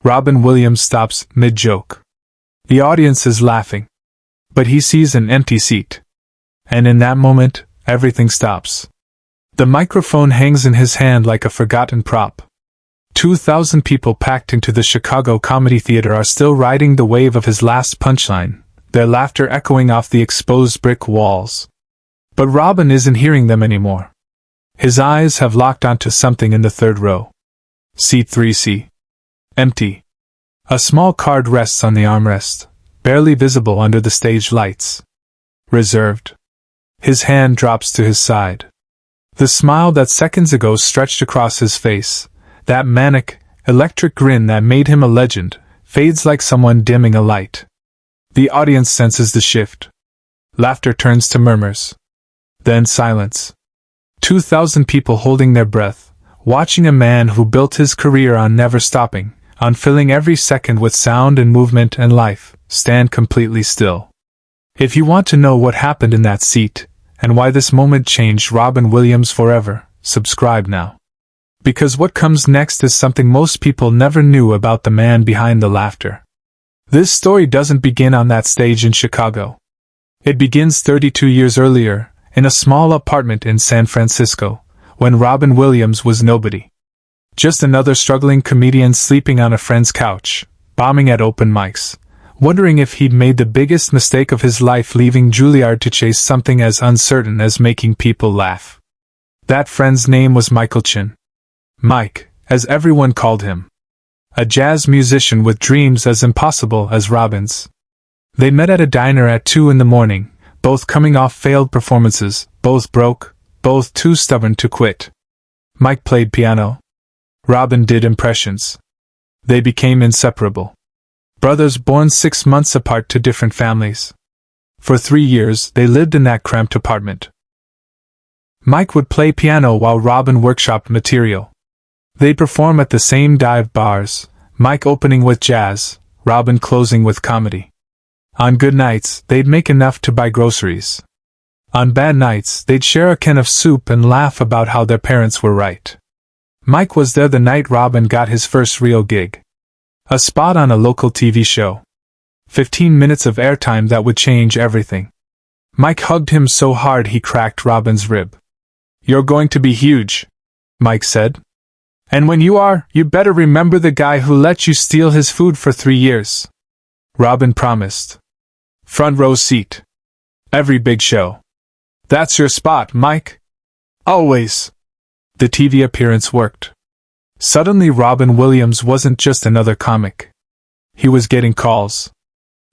Robin Williams stops mid-joke. The audience is laughing. But he sees an empty seat. And in that moment, everything stops. The microphone hangs in his hand like a forgotten prop. 2,000 people packed into the Chicago Comedy Theater are still riding the wave of his last punchline, their laughter echoing off the exposed brick walls. But Robin isn't hearing them anymore. His eyes have locked onto something in the third row. Seat 3C. Empty. A small card rests on the armrest, barely visible under the stage lights. Reserved. His hand drops to his side. The smile that seconds ago stretched across his face, that manic, electric grin that made him a legend, fades like someone dimming a light. The audience senses the shift. Laughter turns to murmurs. Then silence. 2,000 people holding their breath, watching a man who built his career on never stopping, on filling every second with sound and movement and life, stand completely still. If you want to know what happened in that seat, and why this moment changed Robin Williams forever, subscribe now. Because what comes next is something most people never knew about the man behind the laughter. This story doesn't begin on that stage in Chicago. It begins 32 years earlier, in a small apartment in San Francisco, when Robin Williams was nobody. Just another struggling comedian sleeping on a friend's couch, bombing at open mics, wondering if he'd made the biggest mistake of his life leaving Juilliard to chase something as uncertain as making people laugh. That friend's name was Michael Chin. Mike, as everyone called him. A jazz musician with dreams as impossible as Robin's. They met at a diner at 2 in the morning, both coming off failed performances, both broke, both too stubborn to quit. Mike played piano. Robin did impressions. They became inseparable. Brothers born 6 months apart to different families. For 3 years, they lived in that cramped apartment. Mike would play piano while Robin workshopped material. They'd perform at the same dive bars, Mike opening with jazz, Robin closing with comedy. On good nights, they'd make enough to buy groceries. On bad nights, they'd share a can of soup and laugh about how their parents were right. Mike was there the night Robin got his first real gig. A spot on a local TV show. 15 minutes of airtime that would change everything. Mike hugged him so hard he cracked Robin's rib. "You're going to be huge," Mike said. "And when you are, you better remember the guy who let you steal his food for 3 years." Robin promised. "Front row seat. Every big show. That's your spot, Mike. Always." The TV appearance worked. Suddenly Robin Williams wasn't just another comic. He was getting calls.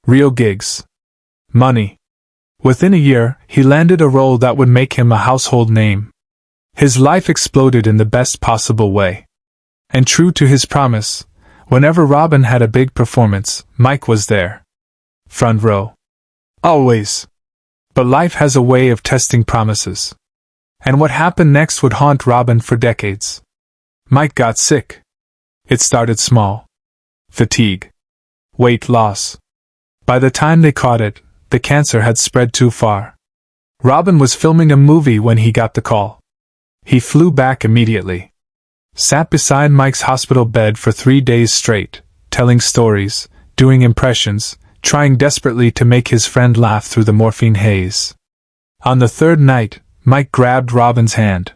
Real gigs. Money. Within a year, he landed a role that would make him a household name. His life exploded in the best possible way. And true to his promise, whenever Robin had a big performance, Mike was there. Front row. Always. But life has a way of testing promises. And what happened next would haunt Robin for decades. Mike got sick. It started small. Fatigue. Weight loss. By the time they caught it, the cancer had spread too far. Robin was filming a movie when he got the call. He flew back immediately. Sat beside Mike's hospital bed for 3 days straight, telling stories, doing impressions, trying desperately to make his friend laugh through the morphine haze. On the third night, Mike grabbed Robin's hand.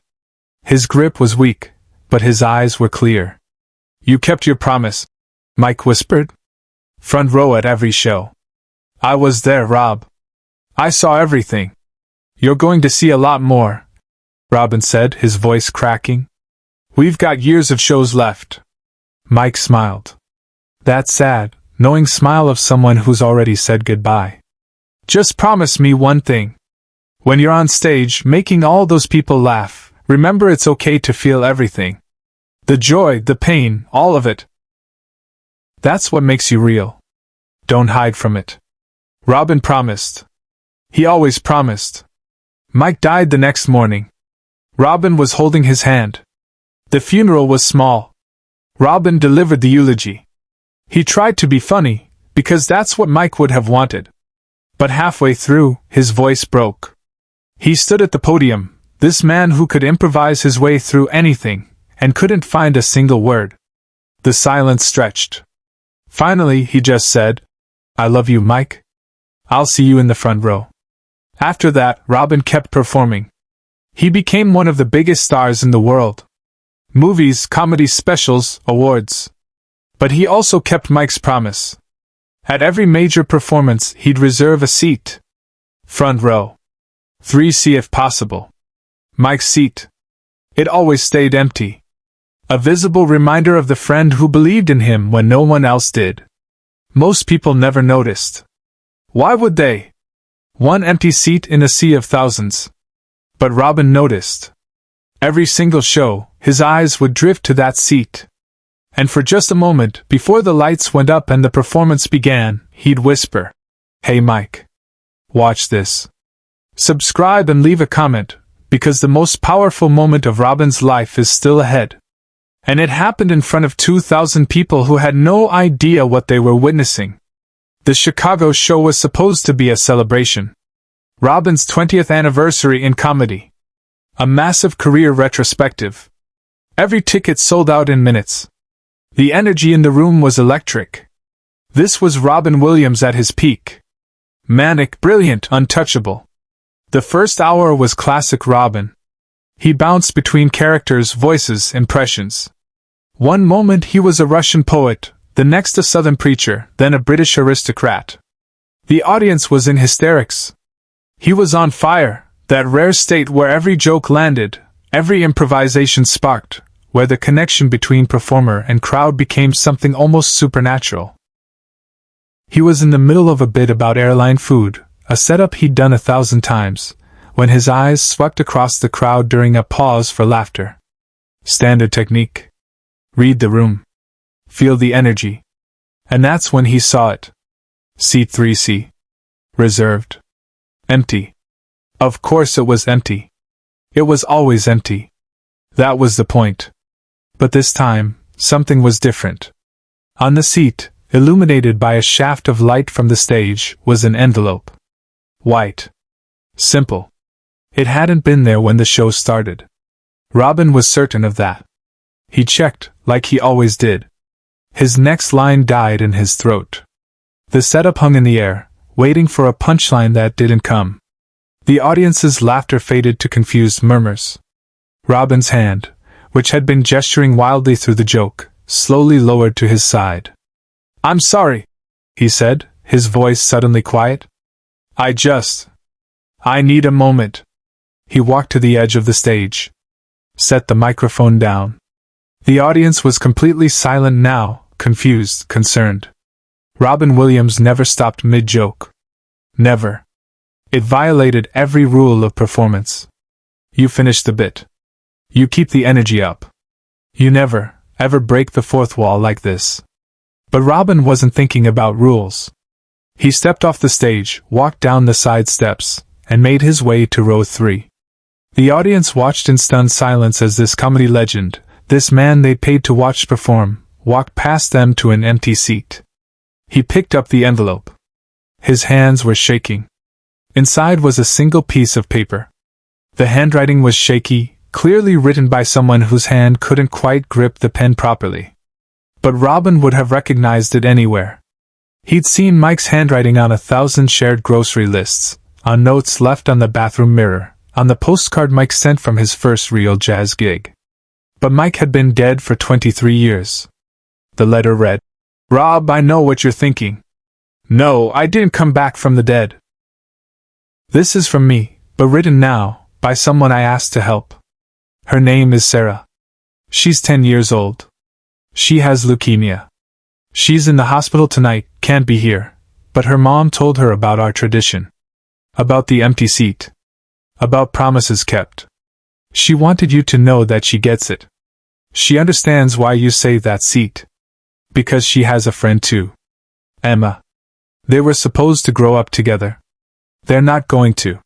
His grip was weak, but his eyes were clear. "You kept your promise," Mike whispered. "Front row at every show. I was there, Rob. I saw everything. You're going to see a lot more," Robin said, his voice cracking. "We've got years of shows left." Mike smiled. That sad, knowing smile of someone who's already said goodbye. "Just promise me one thing. When you're on stage, making all those people laugh, remember it's okay to feel everything. The joy, the pain, all of it. That's what makes you real. Don't hide from it." Robin promised. He always promised. Mike died the next morning. Robin was holding his hand. The funeral was small. Robin delivered the eulogy. He tried to be funny, because that's what Mike would have wanted. But halfway through, his voice broke. He stood at the podium, this man who could improvise his way through anything, and couldn't find a single word. The silence stretched. Finally, he just said, "I love you, Mike. I'll see you in the front row." After that, Robin kept performing. He became one of the biggest stars in the world. Movies, comedy specials, awards. But he also kept Mike's promise. At every major performance, he'd reserve a seat. Front row. 3C if possible. Mike's seat. It always stayed empty. A visible reminder of the friend who believed in him when no one else did. Most people never noticed. Why would they? One empty seat in a sea of thousands. But Robin noticed. Every single show, his eyes would drift to that seat. And for just a moment, before the lights went up and the performance began, he'd whisper, "Hey Mike. Watch this. Subscribe and leave a comment, because the most powerful moment of Robin's life is still ahead." And it happened in front of 2,000 people who had no idea what they were witnessing. The Chicago show was supposed to be a celebration. Robin's 20th anniversary in comedy. A massive career retrospective. Every ticket sold out in minutes. The energy in the room was electric. This was Robin Williams at his peak. Manic, brilliant, untouchable. The first hour was classic Robin. He bounced between characters, voices, impressions. One moment he was a Russian poet, the next a Southern preacher, then a British aristocrat. The audience was in hysterics. He was on fire, that rare state where every joke landed, every improvisation sparked, where the connection between performer and crowd became something almost supernatural. He was in the middle of a bit about airline food, a setup he'd done 1,000 times, when his eyes swept across the crowd during a pause for laughter. Standard technique. Read the room. Feel the energy. And that's when he saw it. Seat 3C. Reserved. Empty. Of course it was empty. It was always empty. That was the point. But this time, something was different. On the seat, illuminated by a shaft of light from the stage, was an envelope. White. Simple. It hadn't been there when the show started. Robin was certain of that. He checked, like he always did. His next line died in his throat. The setup hung in the air, waiting for a punchline that didn't come. The audience's laughter faded to confused murmurs. Robin's hand, which had been gesturing wildly through the joke, slowly lowered to his side. "I'm sorry," he said, his voice suddenly quiet. I need a moment." He walked to the edge of the stage. Set the microphone down. The audience was completely silent now, confused, concerned. Robin Williams never stopped mid-joke. Never. It violated every rule of performance. You finish the bit. You keep the energy up. You never, ever break the fourth wall like this. But Robin wasn't thinking about rules. He stepped off the stage, walked down the side steps, and made his way to row 3. The audience watched in stunned silence as this comedy legend, this man they paid to watch perform, walked past them to an empty seat. He picked up the envelope. His hands were shaking. Inside was a single piece of paper. The handwriting was shaky, clearly written by someone whose hand couldn't quite grip the pen properly. But Robin would have recognized it anywhere. He'd seen Mike's handwriting on 1,000 shared grocery lists, on notes left on the bathroom mirror, on the postcard Mike sent from his first real jazz gig. But Mike had been dead for 23 years. The letter read, "Rob, I know what you're thinking. No, I didn't come back from the dead. This is from me, but written now, by someone I asked to help. Her name is Sarah. She's 10 years old. She has leukemia. She's in the hospital tonight, can't be here, but her mom told her about our tradition. About the empty seat. About promises kept. She wanted you to know that she gets it. She understands why you save that seat. Because she has a friend too. Emma. They were supposed to grow up together. They're not going to.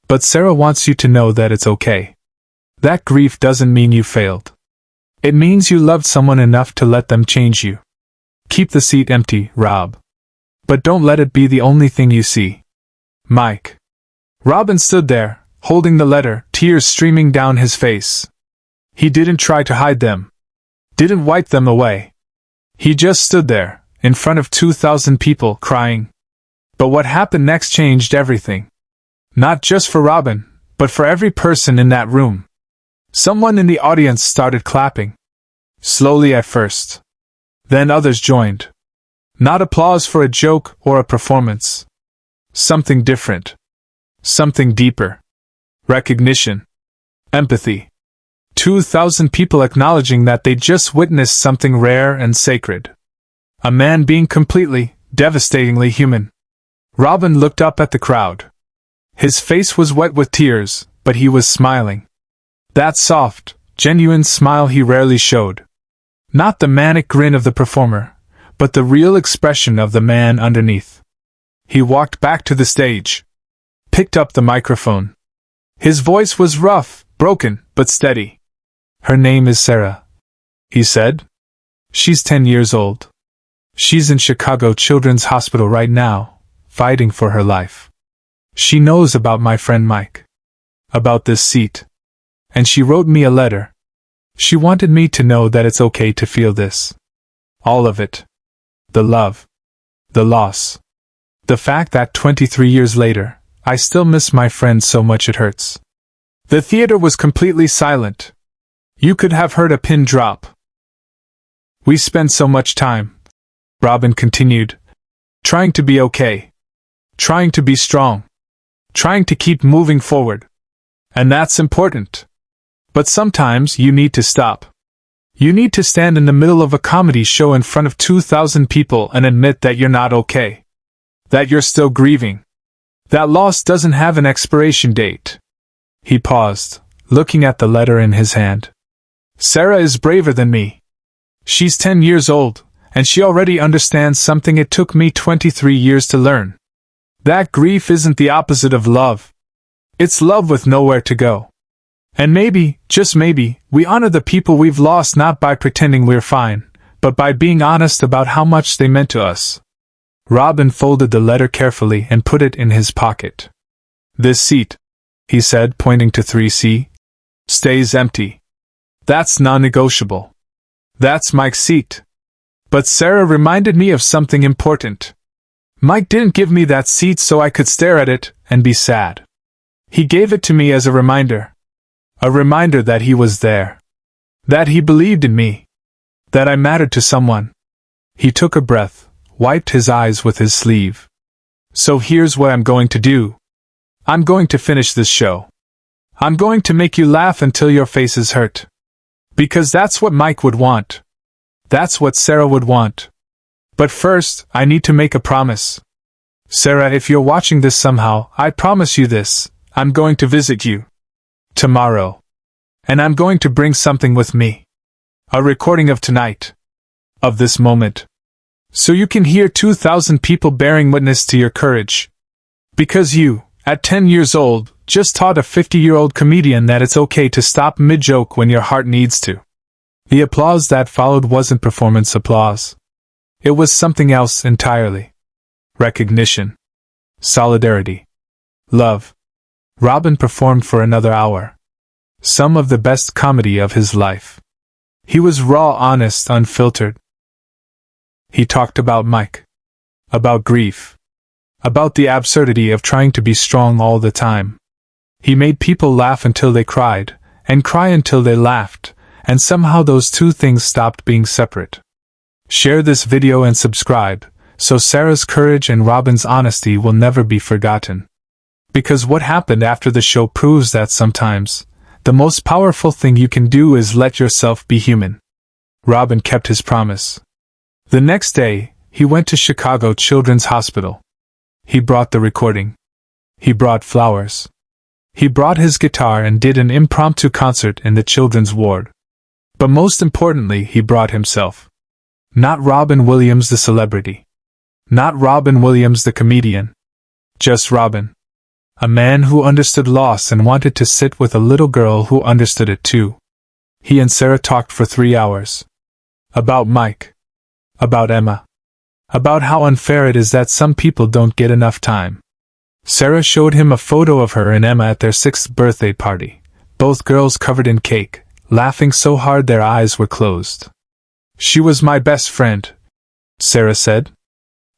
But Sarah wants you to know that it's okay. That grief doesn't mean you failed. It means you loved someone enough to let them change you. Keep the seat empty, Rob. But don't let it be the only thing you see. Mike." Robin stood there, holding the letter, tears streaming down his face. He didn't try to hide them. Didn't wipe them away. He just stood there, in front of 2,000 people, crying. But what happened next changed everything. Not just for Robin, but for every person in that room. Someone in the audience started clapping. Slowly at first. Then others joined. Not applause for a joke or a performance. Something different. Something deeper. Recognition. Empathy. 2,000 people acknowledging that they just witnessed something rare and sacred. A man being completely, devastatingly human. Robin looked up at the crowd. His face was wet with tears, but he was smiling. That soft, genuine smile he rarely showed. Not the manic grin of the performer, but the real expression of the man underneath. He walked back to the stage. Picked up the microphone. His voice was rough, broken, but steady. "Her name is Sarah," he said. "She's 10 years old. She's in Chicago Children's Hospital right now, fighting for her life. She knows about my friend Mike. About this seat. And she wrote me a letter. She wanted me to know that it's okay to feel this. All of it. The love. The loss. The fact that 23 years later, I still miss my friend so much it hurts." The theater was completely silent. You could have heard a pin drop. "We spend so much time," Robin continued, "trying to be okay. Trying to be strong. Trying to keep moving forward. And that's important. But sometimes you need to stop. You need to stand in the middle of a comedy show in front of 2,000 people and admit that you're not okay. That you're still grieving. That loss doesn't have an expiration date." He paused, looking at the letter in his hand. "Sarah is braver than me. She's 10 years old, and she already understands something it took me 23 years to learn. That grief isn't the opposite of love. It's love with nowhere to go. And maybe, just maybe, we honor the people we've lost not by pretending we're fine, but by being honest about how much they meant to us." Robin folded the letter carefully and put it in his pocket. "This seat," he said, pointing to 3C, "stays empty. That's non-negotiable. That's Mike's seat. But Sarah reminded me of something important. Mike didn't give me that seat so I could stare at it and be sad. He gave it to me as a reminder. A reminder that he was there. That he believed in me. That I mattered to someone." He took a breath, wiped his eyes with his sleeve. "So here's what I'm going to do. I'm going to finish this show. I'm going to make you laugh until your faces hurt. Because that's what Mike would want. That's what Sarah would want. But first, I need to make a promise. Sarah, if you're watching this somehow, I promise you this, I'm going to visit you. Tomorrow. And I'm going to bring something with me. A recording of tonight. Of this moment. So you can hear 2,000 people bearing witness to your courage. Because you, at 10 years old, just taught a 50-year-old comedian that it's okay to stop mid-joke when your heart needs to." The applause that followed wasn't performance applause. It was something else entirely. Recognition. Solidarity. Love. Robin performed for another hour. Some of the best comedy of his life. He was raw, honest, unfiltered. He talked about Mike. About grief. About the absurdity of trying to be strong all the time. He made people laugh until they cried, and cry until they laughed, and somehow those two things stopped being separate. Share this video and subscribe, so Sarah's courage and Robin's honesty will never be forgotten. Because what happened after the show proves that sometimes, the most powerful thing you can do is let yourself be human. Robin kept his promise. The next day, he went to Chicago Children's Hospital. He brought the recording. He brought flowers. He brought his guitar and did an impromptu concert in the children's ward. But most importantly, he brought himself. Not Robin Williams the celebrity. Not Robin Williams the comedian. Just Robin. A man who understood loss and wanted to sit with a little girl who understood it too. He and Sarah talked for 3 hours. About Mike. About Emma. About how unfair it is that some people don't get enough time. Sarah showed him a photo of her and Emma at their 6th birthday party, both girls covered in cake, laughing so hard their eyes were closed. "She was my best friend," Sarah said.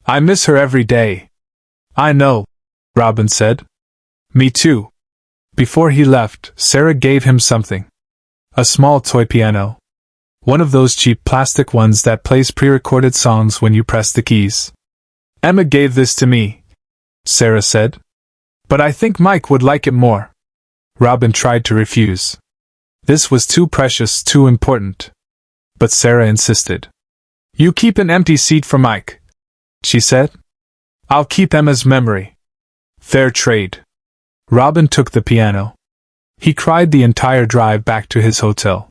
I miss her every day. I know, Robin said. Me too. Before he left, Sarah gave him something. A small toy piano. One of those cheap plastic ones that plays pre-recorded songs when you press the keys. Emma gave this to me, Sarah said. But I think Mike would like it more. Robin tried to refuse. This was too precious, too important. But Sarah insisted. You keep an empty seat for Mike, she said. I'll keep Emma's memory. Fair trade. Robin took the piano. He cried the entire drive back to his hotel.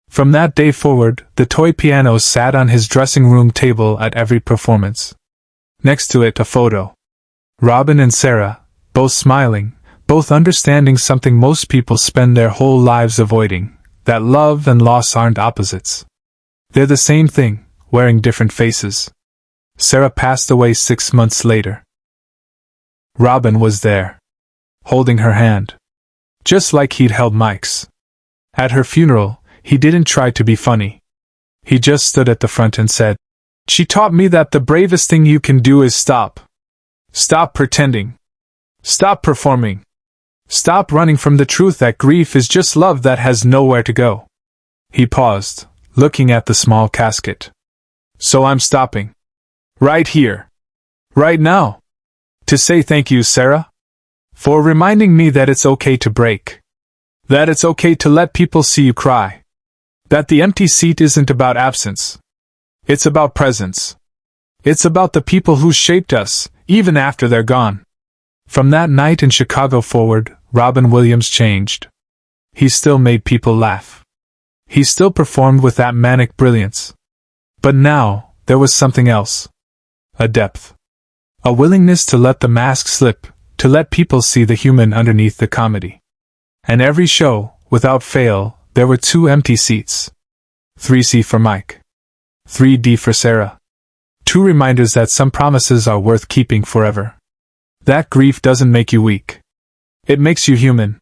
From that day forward, the toy piano sat on his dressing room table at every performance. Next to it, a photo. Robin and Sarah, both smiling, both understanding something most people spend their whole lives avoiding, that love and loss aren't opposites. They're the same thing, wearing different faces. Sarah passed away 6 months later. Robin was there, holding her hand, just like he'd held Mike's. At her funeral, he didn't try to be funny. He just stood at the front and said, She taught me that the bravest thing you can do is stop. Stop pretending. Stop performing. Stop running from the truth that grief is just love that has nowhere to go. He paused, looking at the small casket. So I'm stopping. Right here. Right now. To say thank you, Sarah. For reminding me that it's okay to break. That it's okay to let people see you cry. That the empty seat isn't about absence. It's about presence. It's about the people who shaped us, even after they're gone. From that night in Chicago forward, Robin Williams changed. He still made people laugh. He still performed with that manic brilliance. But now, there was something else. A depth. A willingness to let the mask slip, to let people see the human underneath the comedy. And every show, without fail, there were 2 empty seats. 3C for Mike. 3D for Sarah. 2 reminders that some promises are worth keeping forever. That grief doesn't make you weak. It makes you human.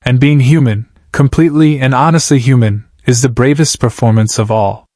And being human, completely and honestly human, is the bravest performance of all.